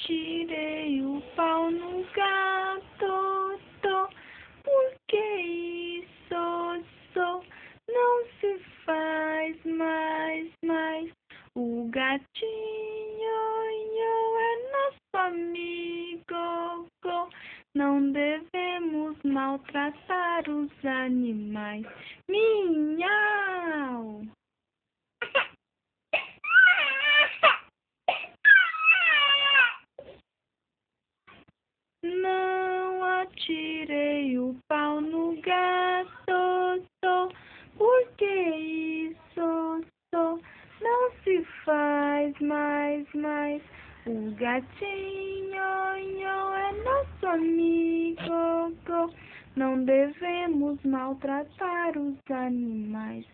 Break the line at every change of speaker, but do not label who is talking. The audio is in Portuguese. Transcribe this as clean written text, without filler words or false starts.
atirei o pau no gato, porque isso não se faz mais. O gatinho é nosso amigo, não devemos maltratar os animais. Miau! Não atirei o pau no gato, porque isso não se faz mais. O gatinho é nosso amigo, não devemos maltratar os animais.